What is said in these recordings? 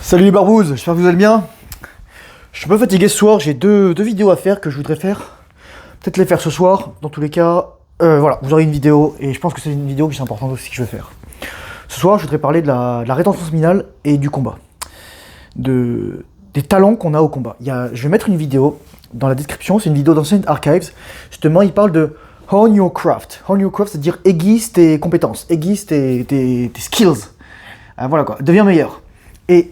Salut les barbouzes, j'espère que vous allez bien. Je suis un peu fatigué ce soir, j'ai deux vidéos à faire que je voudrais faire. Peut-être les faire ce soir, dans tous les cas. Voilà, vous aurez une vidéo, et je pense que c'est une vidéo qui est importante aussi que je vais faire. Ce soir, je voudrais parler de la rétention minale et du combat. Des talents qu'on a au combat. Je vais mettre une vidéo dans la description, c'est une vidéo d'Ancient Archives. Justement, il parle de hone your craft. Hone your craft, c'est-à-dire aiguise tes compétences, aiguise tes skills. Voilà quoi, deviens meilleur. Et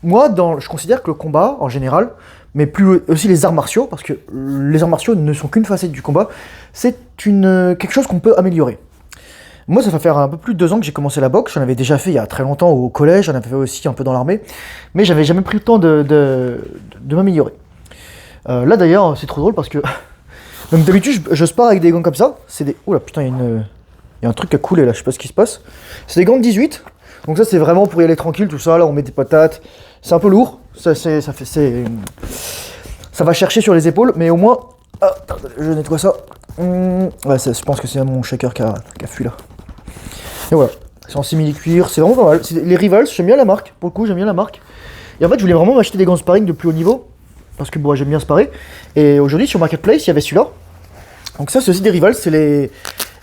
moi, je considère que le combat, en général, mais plus aussi les arts martiaux, parce que les arts martiaux ne sont qu'une facette du combat, c'est quelque chose qu'on peut améliorer. Moi, ça va faire un peu plus de 2 ans que j'ai commencé la boxe. J'en avais déjà fait il y a très longtemps au collège, j'en avais fait aussi un peu dans l'armée, mais j'avais jamais pris le temps de m'améliorer. Là d'ailleurs, c'est trop drôle parce que donc d'habitude, je spare avec des gants comme ça. C'est des... Oula, putain, il y a un truc qui a coulé là, je sais pas ce qui se passe. C'est des gants de 18. Donc ça, c'est vraiment pour y aller tranquille, tout ça. Là, on met des patates. C'est un peu lourd. Ça va chercher sur les épaules, mais au moins... Ah, je nettoie ça. Ouais, je pense que c'est mon shaker qui a fui là. Et voilà. C'est en simili-cuir. C'est vraiment pas mal. Les Rivals, j'aime bien la marque. Pour le coup, j'aime bien la marque. Et en fait, je voulais vraiment m'acheter des gants de sparring de plus haut niveau. Parce que bon, j'aime bien sparer. Et aujourd'hui, sur Marketplace, il y avait celui-là. Donc ça, c'est aussi des Rivals. C'est les...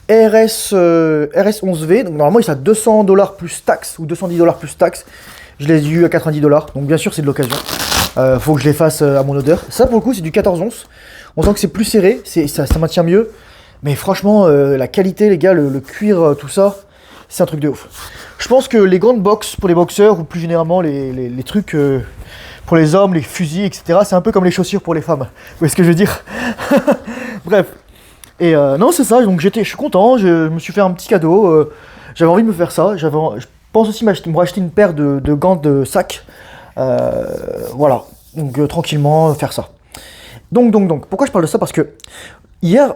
RS11V, donc normalement il est à $200 plus taxes ou $210 plus taxes. Je les ai eu à $90, donc bien sûr c'est de l'occasion. Faut que je les fasse à mon odeur. Ça pour le coup c'est du 14 onces. On sent que c'est plus serré, ça maintient mieux. Mais franchement, la qualité, les gars, le cuir, tout ça, c'est un truc de ouf. Je pense que les gants de boxe pour les boxeurs ou plus généralement les trucs pour les hommes, les fusils, etc. C'est un peu comme les chaussures pour les femmes. Vous voyez ce que je veux dire? Bref. Et non, c'est ça, donc je suis content, je me suis fait un petit cadeau, j'avais envie de me faire ça, je pense aussi me racheter une paire de gants de sac, voilà, donc tranquillement faire ça. Donc, pourquoi je parle de ça? Parce que hier,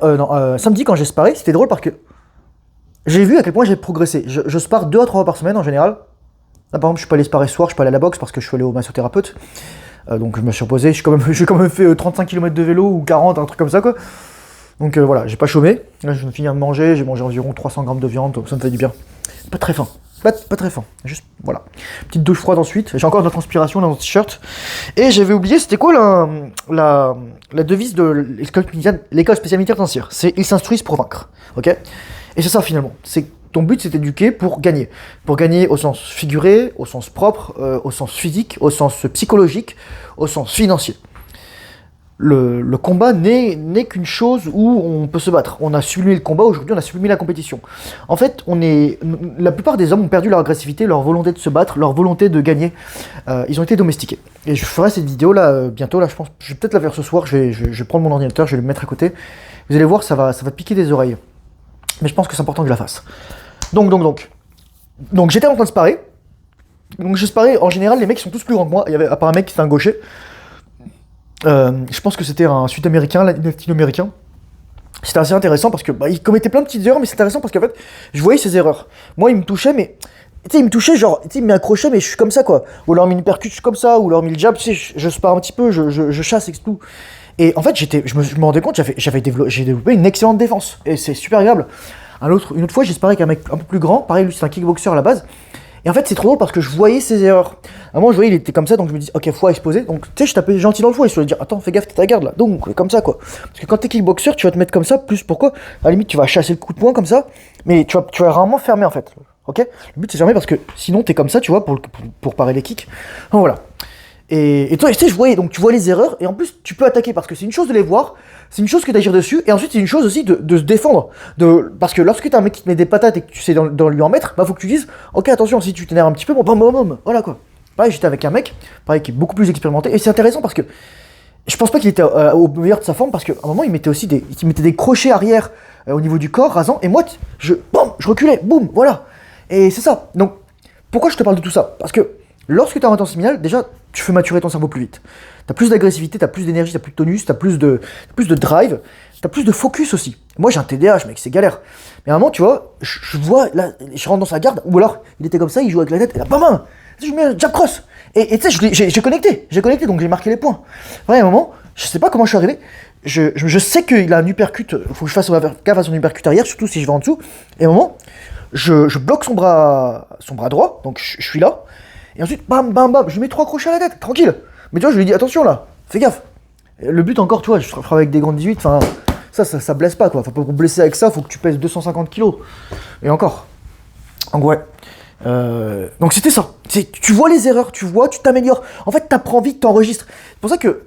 samedi quand j'ai sparé, c'était drôle parce que j'ai vu à quel point j'ai progressé. Je spare 2 à 3 fois par semaine en général. Là, par exemple, je suis pas allé sparer ce soir, je suis pas allé à la boxe parce que je suis allé au massothérapeute. Donc je me suis reposé, j'ai quand même fait 35 km de vélo ou 40, un truc comme ça quoi. Donc voilà, j'ai pas chômé. Là, je viens de finir de manger, j'ai mangé environ 300 grammes de viande, donc ça me fait du bien. Pas très faim, pas très faim. Juste, voilà. Petite douche froide ensuite. J'ai encore de la transpiration dans mon t-shirt. Et j'avais oublié, c'était quoi la devise de l'école spéciale militaire financière? C'est ils s'instruisent pour vaincre. Ok? Et c'est ça finalement. C'est ton but, c'est d'éduquer pour gagner. Pour gagner au sens figuré, au sens propre, au sens physique, au sens psychologique, au sens financier. Le combat n'est qu'une chose où on peut se battre. On a sublimé le combat, aujourd'hui on a sublimé la compétition. En fait, la plupart des hommes ont perdu leur agressivité, leur volonté de se battre, leur volonté de gagner. Ils ont été domestiqués. Et je ferai cette vidéo là bientôt, là je pense, je vais peut-être la faire ce soir, je vais prendre mon ordinateur, je vais le mettre à côté. Vous allez voir, ça va piquer des oreilles. Mais je pense que c'est important que je la fasse. Donc j'étais en train de sparer. Donc je sparais, en général les mecs sont tous plus grands que moi, il y avait à part un mec qui était un gaucher. Je pense que c'était un sud-américain, latino-américain. C'était assez intéressant parce que il commettait plein de petites erreurs, mais c'est intéressant parce qu'en fait, je voyais ses erreurs. Moi, il me touchait, mais tu sais, il me touchait genre, tu sais, il m'accrochait, mais je suis comme ça quoi. Ou alors il me percute, je suis comme ça, ou alors il me jab, tu sais, je spare un petit peu, je chasse et tout. Et en fait, je me rendais compte, j'ai développé une excellente défense, et c'est super agréable. Une autre fois, j'ai sparé avec un mec un peu plus grand, pareil, lui c'est un kickboxer à la base. Et en fait, c'est trop drôle parce que je voyais ses erreurs. À un moment, je voyais, il était comme ça, donc je me dis, ok, faut exposer. Donc, tu sais, je tapais gentil dans le foie, et je lui dire, attends, fais gaffe, t'es ta garde là. Donc, comme ça, quoi. Parce que quand t'es kickboxer, tu vas te mettre comme ça, plus pourquoi? À la limite, tu vas chasser le coup de poing comme ça, mais tu vas rarement fermer en fait. Ok? Le but, c'est fermer parce que sinon, t'es comme ça, tu vois, pour parer les kicks. Donc, voilà. Et toi, tu sais, je voyais, donc tu vois les erreurs, et en plus, tu peux attaquer parce que c'est une chose de les voir, c'est une chose que d'agir dessus, et ensuite, c'est une chose aussi de se défendre. Parce que lorsque t'as un mec qui te met des patates et que tu sais dans lui en mettre, faut que tu dises, ok, attention, si tu t'énerves un petit peu, bon, bam, voilà quoi. Pareil, j'étais avec un mec, pareil, qui est beaucoup plus expérimenté, et c'est intéressant parce que je pense pas qu'il était au meilleur de sa forme, parce qu'à un moment, il mettait aussi des crochets arrière au niveau du corps, rasant, et moi, je reculais, boum, voilà. Et c'est ça. Donc, pourquoi je te parle de tout ça? Parce que lorsque tu as un rétention minale, déjà, tu fais maturer ton cerveau plus vite. Tu as plus d'agressivité, tu as plus d'énergie, tu as plus de tonus, tu as plus de drive, tu as plus de focus aussi. Moi, j'ai un TDAH, mec, c'est galère. Mais à un moment, tu vois, je vois, là, je rentre dans sa garde, ou alors, il était comme ça, il jouait avec la tête, et là, bam, je mets un jab cross. Et tu sais, j'ai connecté, donc j'ai marqué les points. Après, à un moment, je sais pas comment je suis arrivé, je sais qu'il a un uppercut, faut que je fasse gaffe à son uppercut arrière, surtout si je vais en dessous. Et à un moment, je bloque son bras droit, donc je suis là. Et ensuite, bam, bam, bam, je lui mets 3 crochets à la tête, tranquille. Mais tu vois, je lui dis, attention là, fais gaffe. Et le but encore, tu vois, je travaille avec des gants de 18, enfin, ça blesse pas quoi. Enfin, pour blesser avec ça, faut que tu pèses 250 kilos. Et encore. Donc ouais. Donc c'était ça. Tu vois les erreurs, tu t'améliores. En fait, t'apprends vite, t'enregistres. C'est pour ça que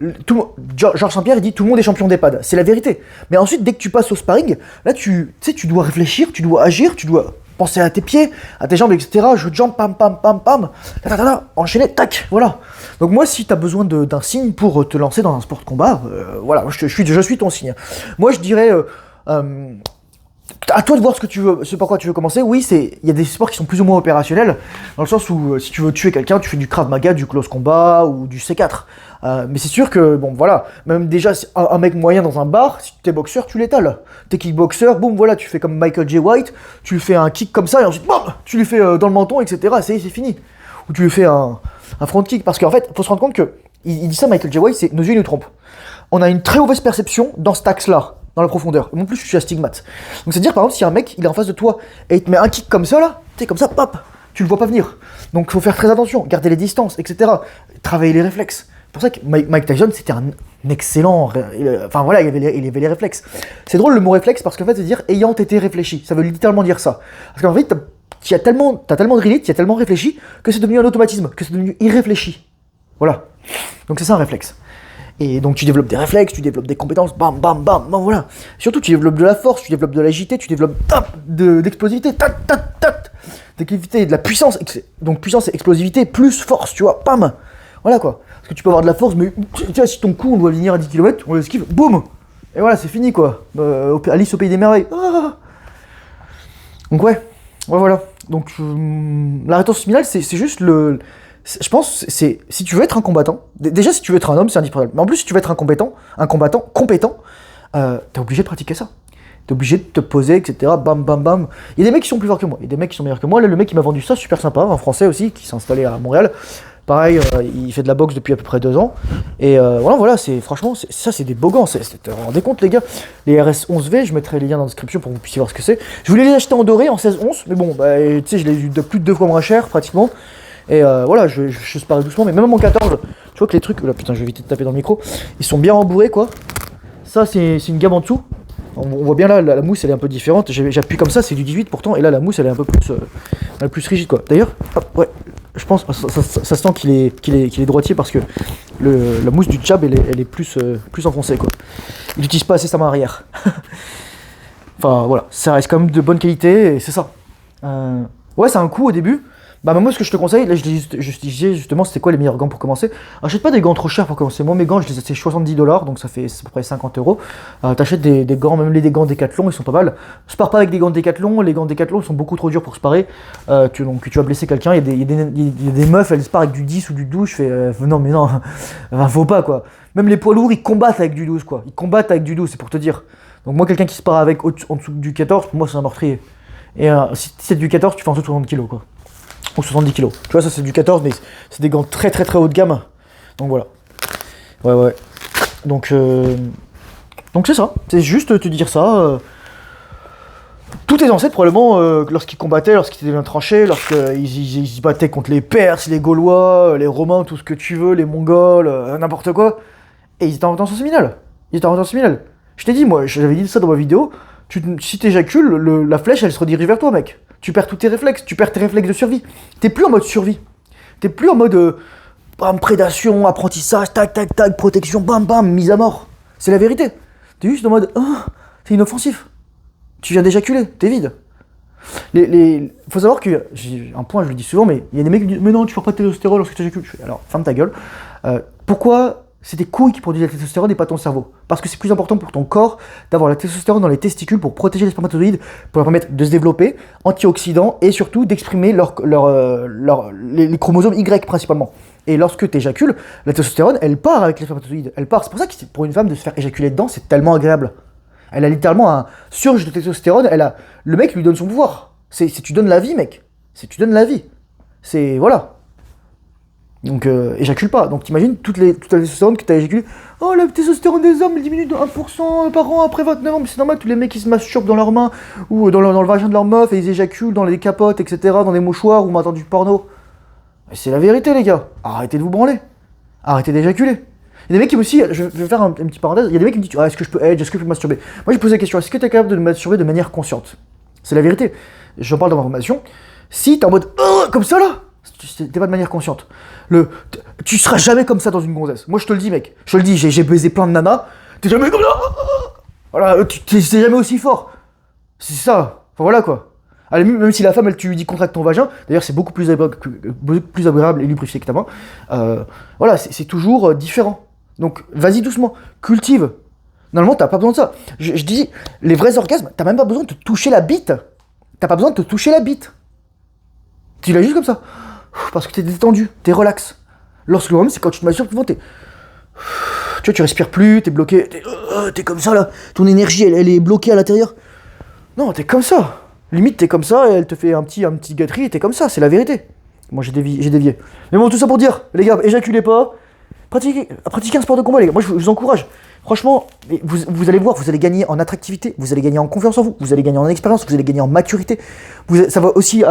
Georges Saint-Pierre il dit tout le monde est champion d'EHPAD. C'est la vérité. Mais ensuite, dès que tu passes au sparring, là tu dois réfléchir, tu dois agir, tu dois penser à tes pieds, à tes jambes, etc. Jeu de jambes, pam, pam, pam, pam, enchaîner, tac, voilà. Donc moi, si t'as besoin d'un signe pour te lancer dans un sport de combat, voilà, je suis ton signe. Moi, je dirais. À toi de voir ce que tu veux, ce par quoi tu veux commencer. Oui, il y a des sports qui sont plus ou moins opérationnels, dans le sens où si tu veux tuer quelqu'un, tu fais du Krav Maga, du close combat ou du C4. Mais c'est sûr que, bon voilà, même déjà, un mec moyen dans un bar, si tu es boxeur, tu l'étales. T'es kickboxer, boum, voilà, tu fais comme Michael J. White, tu lui fais un kick comme ça, et ensuite, boum, tu lui fais dans le menton, etc. C'est fini. Ou tu lui fais un front kick, parce qu'en fait, faut se rendre compte que, il dit ça, Michael J. White, c'est nos yeux nous trompent. On a une très mauvaise perception dans cet axe-là. Dans la profondeur. En plus, je suis astigmate. Donc, c'est-à-dire, par exemple, si un mec, il est en face de toi et il te met un kick comme ça, là, tu sais, comme ça, pop, tu le vois pas venir. Donc, il faut faire très attention, garder les distances, etc. Travailler les réflexes. C'est pour ça que Mike Tyson, c'était un excellent. Enfin, voilà, il avait les réflexes. C'est drôle le mot réflexe parce qu'en fait, c'est dire ayant été réfléchi. Ça veut littéralement dire ça. Parce qu'en fait, t'as tellement drillé, tu as tellement réfléchi que c'est devenu un automatisme, que c'est devenu irréfléchi. Voilà. Donc, c'est ça un réflexe. Et donc tu développes des réflexes, tu développes des compétences, bam, bam, bam, bam, voilà. Surtout tu développes de la force, tu développes de l'agilité, tu développes d'explosivité, d'explosivité, de la puissance. Donc puissance et explosivité plus force, tu vois, bam. Voilà quoi. Parce que tu peux avoir de la force, mais tu vois, si ton coup on doit venir à 10 km, on l'esquive, boum. Et voilà, c'est fini quoi. Alice au pays des merveilles. Ah. Donc ouais, voilà. Donc la rétention spinale, c'est juste je pense, si tu veux être un combattant, déjà si tu veux être un homme, c'est indispensable. Mais en plus, si tu veux être un combattant compétent, t'es obligé de pratiquer ça. T'es obligé de te poser, etc. Bam, bam, bam. Il y a des mecs qui sont plus forts que moi, il y a des mecs qui sont meilleurs que moi. Là, le mec qui m'a vendu ça, super sympa, un français aussi, qui s'est installé à Montréal. Pareil, il fait de la boxe depuis à peu près 2 ans. Et voilà, franchement, ça c'est des beaux gants. Vous vous rendez compte, les gars? Les RS11V, je mettrai les liens dans la description pour que vous puissiez voir ce que c'est. Je voulais les acheter en doré, en 16-11, mais bon, tu sais, je les ai eu de plus de 2 fois moins cher, pratiquement. Et voilà, je sparais doucement, mais même mon 14, tu vois que les trucs, là putain, je vais éviter de taper dans le micro, ils sont bien rembourrés quoi. Ça, c'est une gamme en dessous. On voit bien là, la mousse elle est un peu différente. J'appuie comme ça, c'est du 18 pourtant, et là la mousse elle est un peu plus rigide quoi. D'ailleurs, ouais, je pense, ça sent qu'il est droitier parce que la mousse du jab elle est plus enfoncée quoi. Il n'utilise pas assez sa main arrière. Enfin voilà, ça reste quand même de bonne qualité, et c'est ça. Ouais, c'est un coup au début. Bah moi ce que je te conseille, là je disais justement c'était quoi les meilleurs gants pour commencer. Achète pas des gants trop chers pour commencer. Moi mes gants je les ai achetés 70$, donc ça fait à peu près 50€. T'achètes des gants, même des gants Decathlon, ils sont pas mal. Spare pas avec des gants Decathlon, les gants Decathlon sont beaucoup trop durs pour sparer. Donc tu vas blesser quelqu'un, il y a des meufs, elles sparent avec du 10 ou du 12, je fais non mais non, enfin, faut pas quoi. Même les poids lourds ils combattent avec du 12 quoi, ils combattent avec du 12, c'est pour te dire. Donc moi quelqu'un qui spare avec en dessous du 14, pour moi c'est un meurtrier. Et si c'est du 14, tu fais en dessous de 60 kg quoi. Ou 70 kg. Tu vois, ça c'est du 14, mais c'est des gants très très très haut de gamme. Donc voilà. Ouais. Donc c'est ça. C'est juste te dire ça. Tous tes ancêtres, probablement, lorsqu'ils combattaient, lorsqu'ils étaient bien tranchés, lorsqu'ils se battaient contre les Perses, les Gaulois, les Romains, tout ce que tu veux, les Mongols, n'importe quoi, et ils étaient en rétention séminale. Je t'ai dit, moi, j'avais dit ça dans ma vidéo, si t'éjacules, la flèche, elle se redirige vers toi, mec. Tu perds tous tes réflexes, tu perds tes réflexes de survie. T'es plus en mode survie. T'es plus en mode prédation, apprentissage, tac, tac, tac, protection, bam, bam, mise à mort. C'est la vérité. T'es juste en mode, c'est inoffensif. Tu viens d'éjaculer, t'es vide. Faut savoir que, j'ai un point, je le dis souvent, mais il y a des mecs qui disent, mais non, tu perds pas de testostérone lorsque tu éjacules. Alors, ferme ta gueule. Pourquoi c'est tes couilles qui produisent la testostérone et pas ton cerveau? Parce que c'est plus important pour ton corps d'avoir la testostérone dans les testicules pour protéger les spermatozoïdes, pour leur permettre de se développer, antioxydants, et surtout d'exprimer les chromosomes Y principalement. Et lorsque tu éjacules, la testostérone, elle part avec les spermatozoïdes. Elle part. C'est pour ça que pour une femme de se faire éjaculer dedans, c'est tellement agréable. Elle a littéralement un surge de testostérone. Le mec lui donne son pouvoir. Tu donnes la vie, mec. Tu donnes la vie. Voilà. Donc éjacule pas. Donc t'imagines toute la testostérone que t'as éjaculée. Oh, la testostérone des hommes elle diminue de 1% par an après 29 ans. Mais c'est normal, tous les mecs qui se masturbent dans leurs mains ou dans le vagin de leur meuf et ils éjaculent dans les capotes, etc., dans des mouchoirs ou m'attendent du porno. C'est la vérité, les gars. Arrêtez de vous branler. Arrêtez d'éjaculer. Il y a des mecs qui aussi, je vais faire une petite parenthèse, il y a des mecs qui me disent, est-ce que je peux edge, est-ce que je peux masturber? Moi, j'ai posé la question, est-ce que tu es capable de me masturber de manière consciente? C'est la vérité. J'en parle dans ma formation. Si t'es en mode, comme ça là, t'es pas de manière consciente. Tu seras jamais comme ça dans une gonzesse. Moi, je te le dis, mec. Je te le dis, j'ai baisé plein de nanas. T'es jamais comme ça. Voilà, t'es jamais aussi fort. C'est ça. Enfin, voilà quoi. Allez, même si la femme, tu lui dis contracte ton vagin, d'ailleurs c'est beaucoup plus agréable et lubrifié que ta main, voilà, c'est toujours différent. Donc vas-y doucement, cultive. Normalement t'as pas besoin de ça. Je dis, les vrais orgasmes, t'as même pas besoin de te toucher la bite. T'as pas besoin de te toucher la bite. Tu l'as juste comme ça. Parce que t'es détendu, t'es relax. Lorsque le problème c'est quand tu te masturbes, tu vois, tu respires plus, t'es bloqué, t'es comme ça là, ton énergie elle est bloquée à l'intérieur. Non, t'es comme ça. Limite, t'es comme ça, et elle te fait un petit gâterie, et t'es comme ça, c'est la vérité. Moi, j'ai dévié. Mais bon, tout ça pour dire, les gars, éjaculez pas, pratiquez un sport de combat, les gars. Moi, je vous encourage. Franchement, vous allez voir, vous allez gagner en attractivité, vous allez gagner en confiance en vous, vous allez gagner en expérience, vous allez gagner en maturité. Ça va aussi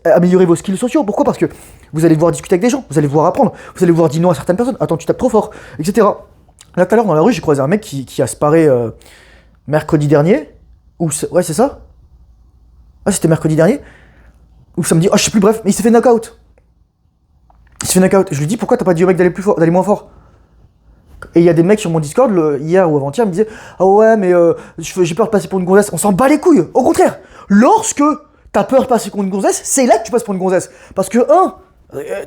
améliorer vos skills sociaux. Pourquoi? Parce que vous allez devoir discuter avec des gens, vous allez devoir apprendre, vous allez devoir dire non à certaines personnes. Attends, tu tapes trop fort, etc. Là, tout à l'heure, dans la rue, j'ai croisé un mec qui a sparé mercredi dernier. Ouais, c'est ça? Ah, c'était mercredi dernier. Ou samedi, je sais plus, bref, mais il s'est fait knock-out. Je lui dis, pourquoi t'as pas dit au mec d'aller moins fort? Et il y a des mecs sur mon Discord, hier ou avant-hier, me disaient, ah ouais, mais j'ai peur de passer pour une gonzesse. On s'en bat les couilles. Au contraire, lorsque t'as peur de passer pour une gonzesse, c'est là que tu passes pour une gonzesse. Parce que,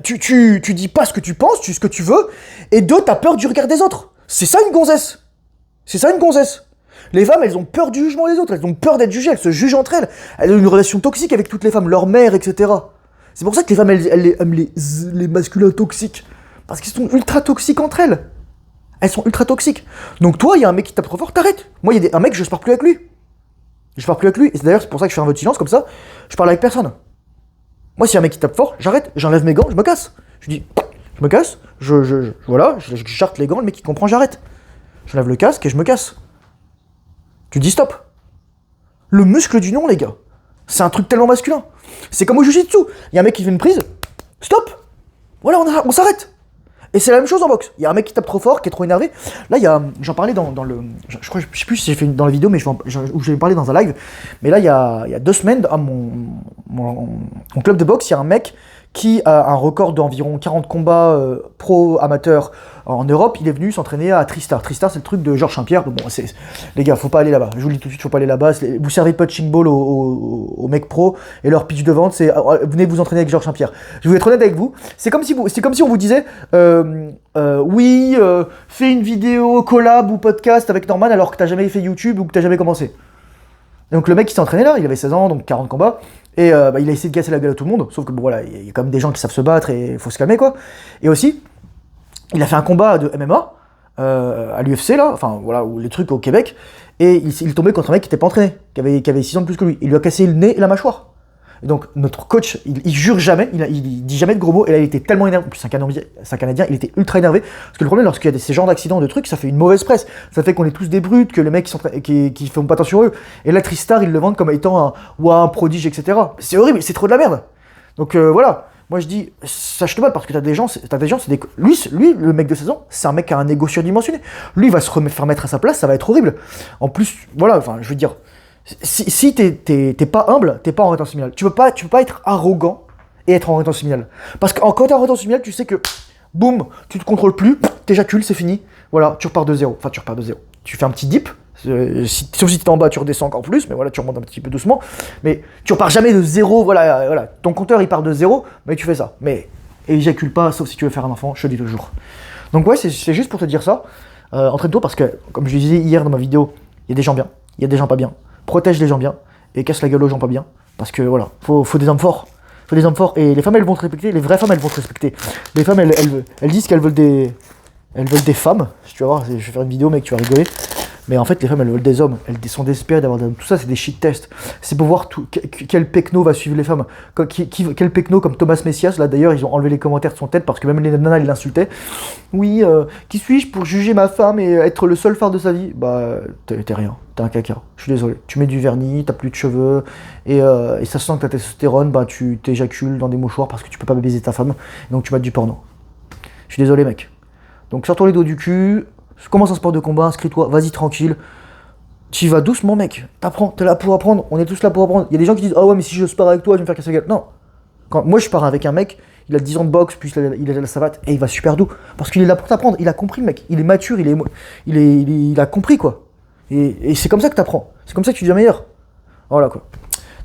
tu dis pas ce que tu penses, ce que tu veux, et deux, t'as peur du regard des autres. C'est ça une gonzesse. Les femmes, elles ont peur du jugement des autres, elles ont peur d'être jugées, elles se jugent entre elles. Elles ont une relation toxique avec toutes les femmes, leur mère, etc. C'est pour ça que les femmes, elles aiment les masculins toxiques. Parce qu'ils sont ultra toxiques entre elles. Elles sont ultra toxiques. Donc toi, il y a un mec qui tape trop fort, t'arrêtes. Moi, il y a un mec, je pars plus avec lui. Et d'ailleurs, c'est pour ça que je fais un vœu de silence, comme ça, je parle avec personne. Moi, s'il y a un mec qui tape fort, j'arrête, j'enlève mes gants, je me casse. Je dis, je me casse, voilà, je charte les gants, le mec qui comprend, j'arrête. J'enlève le casque et je me casse. Tu dis stop. Le muscle du non, les gars. C'est un truc tellement masculin. C'est comme au jiu-jitsu. Il y a un mec qui fait une prise. Stop. Voilà, on s'arrête. Et c'est la même chose en boxe. Il y a un mec qui tape trop fort, qui est trop énervé. Là, j'en parlais dans le... Je sais plus si j'ai fait dans la vidéo, mais où j'ai parlé dans un live. Mais là, il y a 2 semaines, à mon club de boxe, il y a un mec qui a un record d'environ 40 combats pro-amateurs en Europe. Il est venu s'entraîner à Tristar. Tristar, c'est le truc de Georges Saint-Pierre. Bon, les gars, faut pas aller là-bas. Je vous le dis tout de suite, faut pas aller là-bas. Vous servez de punching ball aux mecs pro, et leur pitch de vente, c'est venez vous entraîner avec Georges Saint-Pierre. Je vais être honnête avec vous. C'est comme si on vous disait oui, fais une vidéo collab ou podcast avec Norman alors que t'as jamais fait YouTube ou que t'as jamais commencé. Et donc le mec qui s'est entraîné là, il avait 16 ans, donc 40 combats, et il a essayé de casser la gueule à tout le monde, sauf que bon voilà, il y a quand même des gens qui savent se battre et il faut se calmer quoi. Et aussi, il a fait un combat de MMA à l'UFC là, enfin voilà, ou les trucs au Québec, et il tombait contre un mec qui était pas entraîné, qui avait 6 ans de plus que lui. Il lui a cassé le nez et la mâchoire. Et donc notre coach, il jure jamais, il dit jamais de gros mots, et là il était tellement énervé, en plus c'est un Canadien, il était ultra énervé, parce que le problème lorsqu'il y a ces genres d'accidents, de trucs, ça fait une mauvaise presse, ça fait qu'on est tous des brutes, que les mecs qui font pas attention à eux, et là Tristar ils le vendent comme étant un prodige, etc. C'est horrible, c'est trop de la merde. Donc voilà, moi je dis, sache-te mal, parce que t'as des gens, lui, le mec de 16 ans, c'est un mec qui a un égo surdimensionné, lui il va se faire mettre à sa place, ça va être horrible. En plus, voilà, enfin je veux dire, si t'es pas humble, t'es pas en rétention séminale. Tu peux pas être arrogant et être en rétention séminale. Parce que quand t'es en rétention séminale, tu sais que, boum, tu te contrôles plus, t'éjacules, c'est fini. Voilà, tu repars de zéro. Enfin, tu repars de zéro. Tu fais un petit dip. Sauf si t'es en bas, tu redescends encore plus, mais voilà, tu remontes un petit peu doucement. Mais tu repars jamais de zéro, voilà. Ton compteur, il part de zéro, mais tu fais ça. Mais éjacule pas, sauf si tu veux faire un enfant, je te dis toujours. Donc ouais, c'est juste pour te dire ça. Entraîne-toi parce que, comme je disais hier dans ma vidéo, il y a des gens bien, il y a des gens pas bien. Protège les gens bien et casse la gueule aux gens pas bien. Parce que voilà, faut des hommes forts. Faut des hommes forts. Et les femmes, elles vont te respecter. Les vraies femmes, elles vont te respecter. Les femmes, elles disent qu'elles veulent des femmes. Tu vas voir, je vais faire une vidéo, mec, tu vas rigoler. Mais en fait, les femmes, elles veulent des hommes. Elles sont désespérées d'avoir des hommes. Tout ça, c'est des shit tests. C'est pour voir quel pecno va suivre les femmes. Quel pecno comme Thomas Messias. Là, d'ailleurs, ils ont enlevé les commentaires de son tête parce que même les nanas, ils l'insultaient. Oui, qui suis-je pour juger ma femme et être le seul phare de sa vie? Bah, t'es rien. T'es un caca. Je suis désolé. Tu mets du vernis, t'as plus de cheveux, et ça sent que ta testostérone, bah, tu t'éjacules dans des mouchoirs parce que tu peux pas baiser ta femme. Donc, tu mates du porno. Je suis désolé, mec. Donc, sors-toi les dos du cul. Commence un sport de combat, inscris-toi, vas-y tranquille. Tu y vas doucement, mec. T'apprends, t'es là pour apprendre. On est tous là pour apprendre. Il y a des gens qui disent, ah ouais, mais si je spare avec toi, je vais me faire casser la gueule. Non. Moi, je pars avec un mec, il a 10 ans de boxe, puis il a la savate, et il va super doux. Parce qu'il est là pour t'apprendre. Il a compris, le mec. Il est mature, il a compris, quoi. Et c'est comme ça que t'apprends. C'est comme ça que tu deviens meilleur. Voilà, quoi.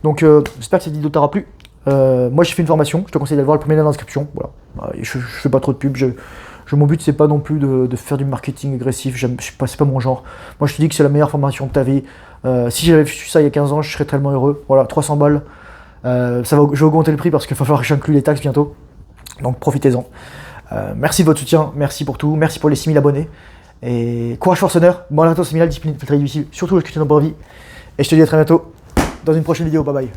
Donc, j'espère que cette vidéo t'aura plu. Moi, j'ai fait une formation. Je te conseille d'aller voir le premier lien dans la description. Voilà. Je fais pas trop de pub. Mon but, c'est pas non plus de faire du marketing agressif, c'est pas mon genre. Moi, je te dis que c'est la meilleure formation de ta vie. Si j'avais su ça il y a 15 ans, je serais tellement heureux. Voilà, 300 balles. Je vais augmenter le prix parce qu'il va falloir que j'inclue les taxes bientôt. Donc, profitez-en. Merci de votre soutien, merci pour tout, merci pour les 6000 abonnés. Et courage, force, honneur, bon à la discipline, filtré difficile, surtout le scrutin de vie. Et je te dis à très bientôt dans une prochaine vidéo. Bye bye.